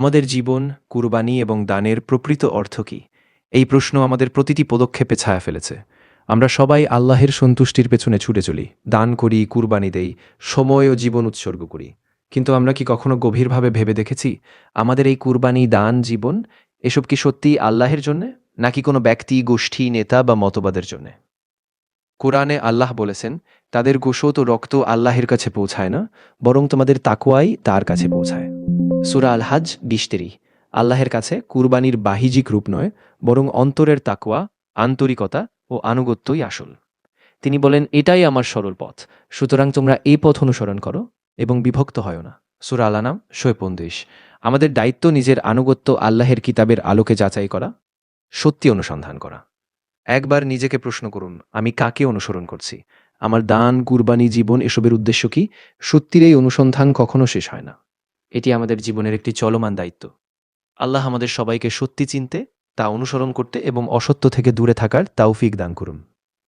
আমাদের জীবন, কুরবানি এবং দানের প্রকৃত অর্থ কী? এই প্রশ্ন আমাদের প্রতিটি পদক্ষেপে ছায়া ফেলেছে। আমরা সবাই আল্লাহের সন্তুষ্টির পেছনে ছুটে চলি, দান করি, কুরবানি দেই, সময় ও জীবন উৎসর্গ করি। কিন্তু আমরা কি কখনো গভীরভাবে ভেবে দেখেছি, আমাদের এই কুরবানি, দান, জীবন এসব কি সত্যিই আল্লাহের জন্যে, নাকি কোনো ব্যক্তি, গোষ্ঠী, নেতা বা মতবাদের জন্যে? কোরআনে আল্লাহ বলেছেন, তাদের গোশত ও রক্ত আল্লাহের কাছে পৌঁছায় না, বরং তোমাদের তাকওয়াই তার কাছে পৌঁছায়। সূরা আল হাজ ২০ আল্লাহের কাছে কুরবানির বাহ্যিক রূপ নয়, বরং অন্তরের তাকওয়া, আন্তরিকতা ও আনুগত্যই আসল। তিনি বলেন, এটাই আমার সরল পথ, সুতরাং তোমরা এই পথ অনুসরণ করো এবং বিভক্ত হয় না। সূরা আল আনাম ১২৫। আমাদের দায়িত্ব নিজের আনুগত্য আল্লাহের কিতাবের আলোকে যাচাই করা, সত্যি অনুসন্ধান করা। একবার নিজেকে প্রশ্ন করুন, আমি কাকে অনুসরণ করছি? আমার দান, কুরবানি, জীবন এসবের উদ্দেশ্য কি? সত্যির এই অনুসন্ধান কখনো শেষ হয় না। এটি আমাদের জীবনের একটি চলমান দায়িত্ব। আল্লাহ আমাদের সবাইকে সত্যি চিনতে, তা অনুসরণ করতে এবং অসত্য থেকে দূরে থাকার তাওফিক দান করুন।